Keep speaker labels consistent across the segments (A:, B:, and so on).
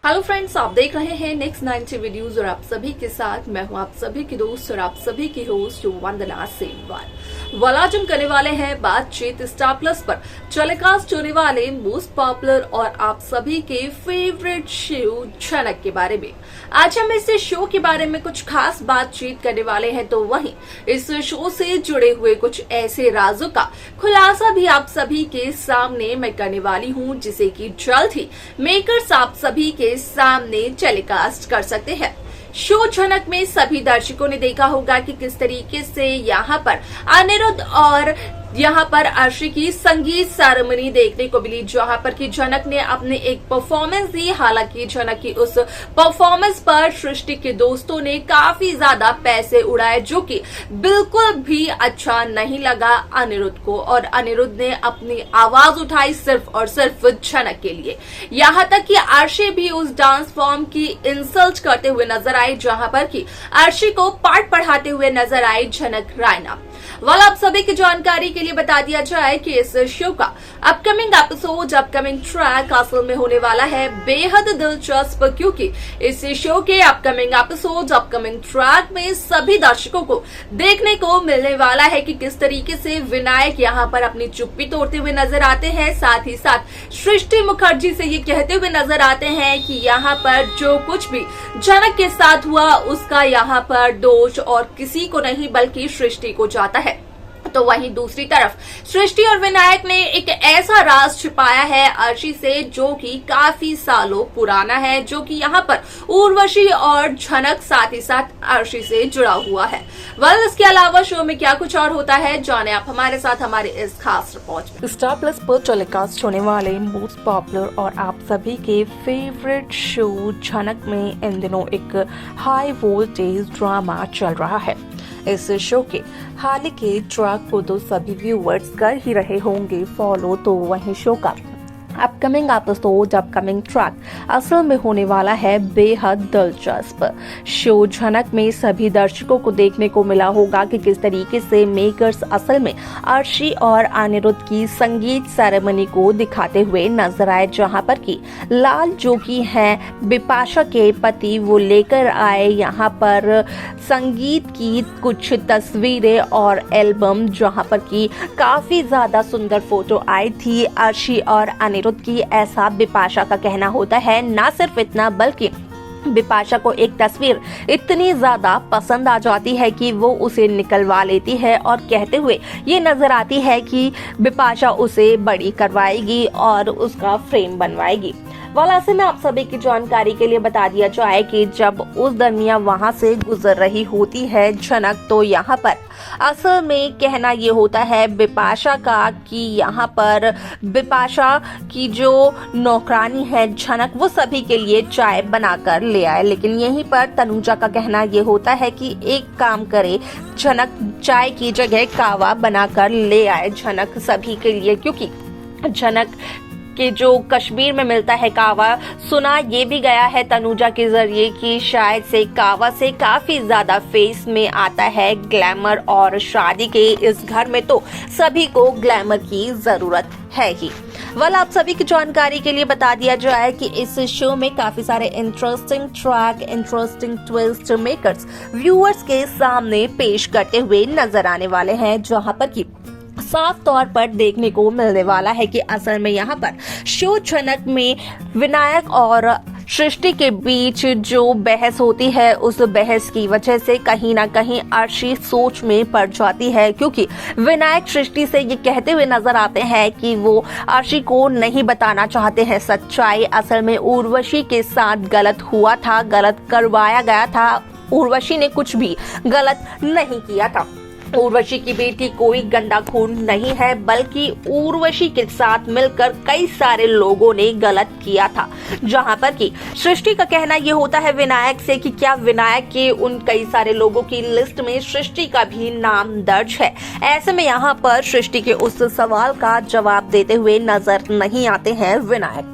A: Hello friends, आप देख रहे हैं नेक्स्ट 90 वीडियोस और आप सभी के साथ मैं हूं आप सभी की दोस्त और आप सभी की होस्ट वंदना सेमवाल। आज हम करने वाले हैं बातचीत स्टार प्लस पर टेलीकास्ट होने वाले मोस्ट पॉपुलर और आप सभी के फेवरेट शो झनक के बारे में। आज हम इस शो के बारे में कुछ खास बातचीत करने वाले हैं, तो वहीं इस शो से जुड़े हुए कुछ ऐसे राजों का खुलासा भी आप सभी के सामने मैं करने वाली हूं, जिसे कि जल्द ही मेकर्स आप सभी के सामने टेलीकास्ट कर सकते हैं। शो झनक में सभी दर्शकों ने देखा होगा कि किस तरीके से यहाँ पर अनिरुद्ध और यहाँ पर अर्शी की संगीत सेरेमनी देखने को मिली, जहाँ पर कि झनक ने अपने एक परफॉर्मेंस दी। हालांकि झनक की उस परफॉर्मेंस पर सृष्टि के दोस्तों ने काफी ज्यादा पैसे उड़ाए, जो कि बिल्कुल भी अच्छा नहीं लगा अनिरुद्ध को, और अनिरुद्ध ने अपनी आवाज उठाई सिर्फ और सिर्फ झनक के लिए। यहाँ तक कि अर्शी भी उस डांस फॉर्म की इंसल्ट करते हुए नजर आई, जहाँ पर कि अर्शी को पाठ पढ़ाते हुए नजर आई झनक रायना। आप सभी की जानकारी के लिए बता दिया जाए कि इस शो का अपकमिंग एपिसोड, अपकमिंग ट्रैक असल में होने वाला है बेहद दिलचस्प, क्योंकि इस शो के अपकमिंग एपिसोड, अपकमिंग ट्रैक में सभी दर्शकों को देखने को मिलने वाला है कि किस तरीके से विनायक यहाँ पर अपनी चुप्पी तोड़ते हुए नजर आते हैं, साथ ही साथ सृष्टि मुखर्जी से ये कहते हुए नजर आते हैं कि यहाँ पर जो कुछ भी झनक के साथ हुआ उसका यहाँ पर दोष और किसी को नहीं बल्कि सृष्टि को जाता है। तो वहीं दूसरी तरफ सृष्टि और विनायक ने एक ऐसा राज छिपाया है अर्शी से, जो कि काफी सालों पुराना है, जो कि यहाँ पर उर्वशी और झनक साथ ही साथ अर्शी से जुड़ा हुआ है। इसके अलावा शो में क्या कुछ और होता है, जाने आप हमारे साथ हमारे इस खास रिपोर्ट में।
B: स्टार प्लस पर टेलीकास्ट होने वाले मोस्ट पॉपुलर और आप सभी के फेवरेट शो झनक में इन दिनों एक हाई वोल्टेज ड्रामा चल रहा है। इस शो के हाल के ट्रैक को तो सभी व्यूअर्स कर ही रहे होंगे फॉलो, तो वहीं शो का अपकमिंग एपिसोड, अपकमिंग ट्रैक असल में होने वाला है बेहद दिलचस्प। शो झनक में सभी दर्शकों को देखने को मिला होगा कि किस तरीके से मेकर्स असल में अर्शी और अनिरुद्ध की संगीत सेरेमनी को दिखाते हुए नजर आए, जहां पर कि लाल जो कि हैं बिपाशा के पति, वो लेकर आए यहाँ पर संगीत की कुछ तस्वीरें और एल्बम, जहां पर कि काफी ज्यादा सुंदर फोटो आई थी अर्शी और अनिरुद्ध की, ऐसा बिपाशा का कहना होता है। ना सिर्फ इतना बल्कि बिपाशा को एक तस्वीर इतनी ज्यादा पसंद आ जाती है कि वो उसे निकलवा लेती है और कहते हुए ये नजर आती है कि बिपाशा उसे बड़ी करवाएगी और उसका फ्रेम बनवाएगी। ऐसे में आप सभी की जानकारी के लिए बता दिया जाए कि जब उस दरमियान वहां से गुजर रही होती है झनक, तो यहाँ पर असल में कहना ये होता है बिपाशा का कि यहाँ पर बिपाशा की जो नौकरानी है झनक, वो सभी के लिए चाय बनाकर ले आए। लेकिन यहीं पर तनुजा का कहना ये होता है कि एक काम करे, झनक चाय की जगह कावा बनाकर ले आए झनक सभी के लिए, क्योंकि झनक कि जो कश्मीर में मिलता है कावा, सुना ये भी गया है तनुजा के जरिए कि शायद से कावा से काफी ज्यादा फेस में आता है ग्लैमर, और शादी के इस घर में तो सभी को ग्लैमर की जरूरत है ही। आप सभी की जानकारी के लिए बता दिया जाए कि इस शो में काफी सारे interesting track, interesting twist makers viewers के सामने पेश करते हुए नजर आने वाले हैं, जहां पर कि साफ तौर पर देखने को मिलने वाला है कि असल में यहाँ पर शो झनक में विनायक और सृष्टि के बीच जो बहस होती है, उस बहस की वजह से कहीं ना कहीं अर्शी सोच में पड़ जाती है, क्योंकि विनायक सृष्टि से ये कहते हुए नजर आते हैं कि वो अर्शी को नहीं बताना चाहते हैं सच्चाई। असल में उर्वशी के साथ गलत हुआ था, गलत करवाया गया था, उर्वशी ने कुछ भी गलत नहीं किया था। उर्वशी की बेटी कोई गंदा खून नहीं है, बल्कि उर्वशी के साथ मिलकर कई सारे लोगों ने गलत किया था। जहां पर कि सृष्टि का कहना यह होता है विनायक से कि क्या विनायक के उन कई सारे लोगों की लिस्ट में सृष्टि का भी नाम दर्ज है। ऐसे में यहाँ पर सृष्टि के उस सवाल का जवाब देते हुए नजर नहीं आते हैं विनायक।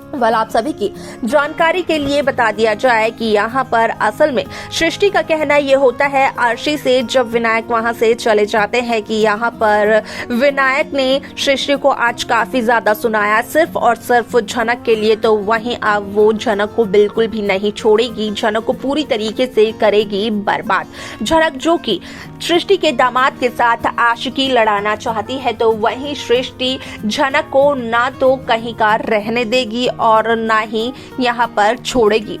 B: वाल आप सभी की जानकारी के लिए बता दिया जाए कि यहाँ पर असल में सृष्टि का कहना ये होता है अर्शी से, जब विनायक वहाँ से चले जाते हैं, कि यहाँ पर विनायक ने सृष्टि को आज काफी ज्यादा सुनाया सिर्फ और सिर्फ झनक के लिए, तो वहीं अब वो झनक को बिल्कुल भी नहीं छोड़ेगी, झनक को पूरी तरीके से करेगी बर्बाद। झनक जो कि सृष्टि के दामाद के साथ आशिकी लड़ाना चाहती है, तो वहीं सृष्टि झनक को ना तो कहीं का रहने देगी और ना ही यहाँ पर छोड़ेगी।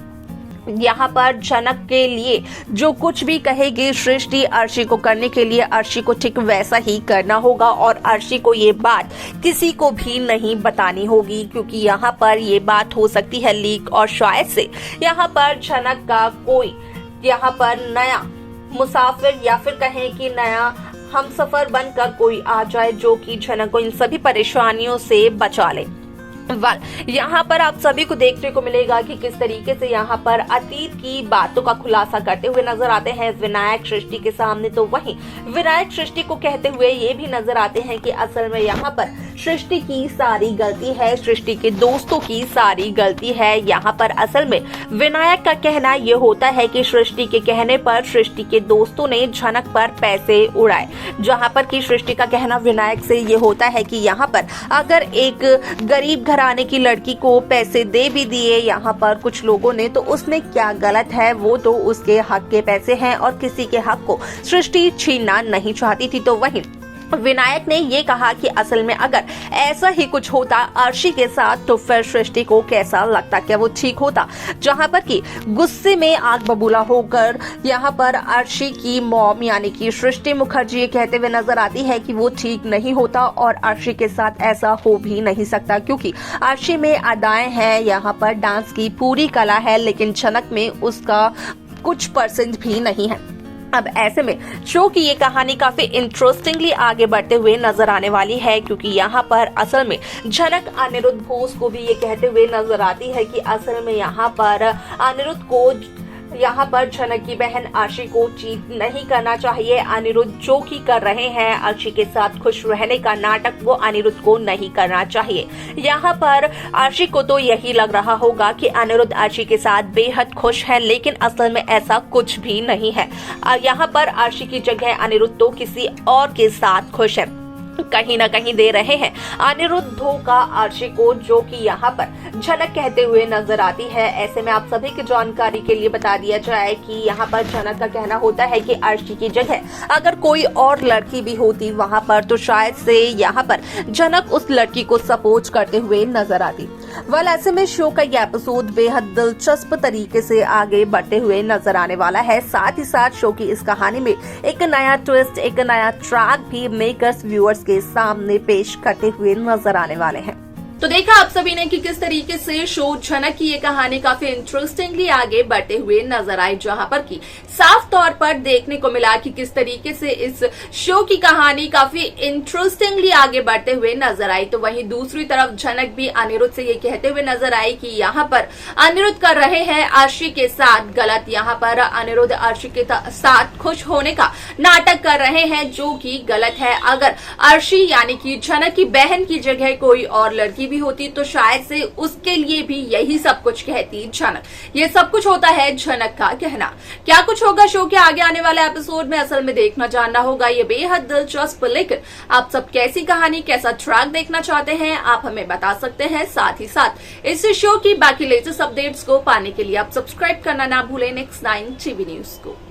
B: यहाँ पर झनक के लिए जो कुछ भी कहेगी सृष्टि अर्शी को करने के लिए, अर्शी को ठीक वैसा ही करना होगा और अर्शी को ये बात किसी को भी नहीं बतानी होगी, क्योंकि यहाँ पर ये बात हो सकती है लीक और शायद से यहाँ पर झनक का कोई यहाँ पर नया मुसाफिर या फिर कहें कि नया हमसफर बनकर कोई आ जाए जो कि झनक को इन सभी परेशानियों से बचा ले। यहाँ पर आप सभी को देखने को मिलेगा कि किस तरीके से यहाँ पर अतीत की बातों का खुलासा करते हुए नजर आते हैं विनायक सृष्टि के सामने, तो वहीं विनायक सृष्टि को कहते हुए ये भी नजर आते हैं कि असल में यहाँ पर सृष्टि की सारी गलती है, सृष्टि के दोस्तों की सारी गलती है। यहाँ पर असल में विनायक का कहना ये होता है कि सृष्टि के कहने पर सृष्टि के दोस्तों ने झनक पर पैसे उड़ाए, जहाँ पर की सृष्टि का कहना विनायक से ये होता है कि यहाँ पर अगर एक गरीब घराने की लड़की को पैसे दे भी दिए यहाँ पर कुछ लोगों ने, तो उसमें क्या गलत है, वो तो उसके हक के पैसे हैं और किसी के हक को सृष्टि छीनना नहीं चाहती थी। तो वहीं विनायक ने ये कहा कि असल में अगर ऐसा ही कुछ होता अर्शी के साथ तो फिर सृष्टि को कैसा लगता, क्या वो ठीक होता। जहां पर कि गुस्से में आग बबूला होकर यहाँ पर अर्शी की मॉम यानी कि सृष्टि मुखर्जी ये कहते हुए नजर आती है कि वो ठीक नहीं होता और अर्शी के साथ ऐसा हो भी नहीं सकता, क्योंकि अर्शी में अदाएं हैं, यहाँ पर डांस की पूरी कला है, लेकिन झनक में उसका कुछ % भी नहीं है। अब ऐसे में शो की ये कहानी काफी इंटरेस्टिंगली आगे बढ़ते हुए नजर आने वाली है, क्योंकि यहाँ पर असल में झनक अनिरुद्ध बोस को भी ये कहते हुए नजर आती है कि असल में यहाँ पर अनिरुद्ध को यहाँ पर झनक की बहन अर्शी को चीट नहीं करना चाहिए। अनिरुद्ध जो कि कर रहे हैं अर्शी के साथ खुश रहने का नाटक, वो अनिरुद्ध को नहीं करना चाहिए। यहाँ पर अर्शी को तो यही लग रहा होगा कि अनिरुद्ध अर्शी के साथ बेहद खुश है, लेकिन असल में ऐसा कुछ भी नहीं है। यहाँ पर अर्शी की जगह अनिरुद्ध तो किसी और के साथ खुश है, कहीं ना कहीं दे रहे हैं अनिरुद्ध धोखा अर्शी को, जो कि यहाँ पर झनक कहते हुए नजर आती है। ऐसे में आप सभी की जानकारी के लिए बता दिया जाए कि यहाँ पर झनक का कहना होता है कि अर्शी की जगह अगर कोई और लड़की भी होती वहां पर, तो शायद से यहाँ पर झनक उस लड़की को सपोर्ट करते हुए नजर आती। ऐसे में शो का ये एपिसोड बेहद दिलचस्प तरीके से आगे बढ़ते हुए नजर आने वाला है। साथ ही साथ शो की इस कहानी में एक नया ट्विस्ट, एक नया ट्रैक भी मेकर्स व्यूअर्स के सामने पेश करते हुए नजर आने वाले हैं।
A: तो देखा आप सभी ने कि किस तरीके से शो झनक की ये कहानी काफी इंटरेस्टिंगली आगे बढ़ते हुए नजर आई, जहां पर की साफ तौर पर देखने को मिला कि किस तरीके से इस शो की कहानी काफी इंटरेस्टिंगली आगे बढ़ते हुए नजर आई। तो वहीं दूसरी तरफ झनक भी अनिरुद्ध से ये कहते हुए नजर आई कि यहाँ पर अनिरुद्ध कर रहे हैं अर्शी के साथ गलत, यहाँ पर अनिरुद्ध अर्शी के साथ खुश होने का नाटक कर रहे हैं, जो कि गलत है। अगर अर्शी यानी कि झनक की बहन की जगह कोई और लड़की भी होती तो शायद से उसके लिए भी यही सब कुछ कहती झनक। ये सब कुछ होता है झनक का कहना। क्या कुछ होगा शो के आगे आने वाले एपिसोड में, असल में देखना जानना होगा, ये बेहद दिलचस्प। लेकिन आप सब कैसी कहानी, कैसा ट्रैक देखना चाहते हैं आप हमें बता सकते हैं। साथ ही साथ इस शो की बाकी लेटेस्ट अपडेट्स को पाने के लिए आप सब्सक्राइब करना ना भूलें नेक्स्ट 9 टीवी न्यूज को।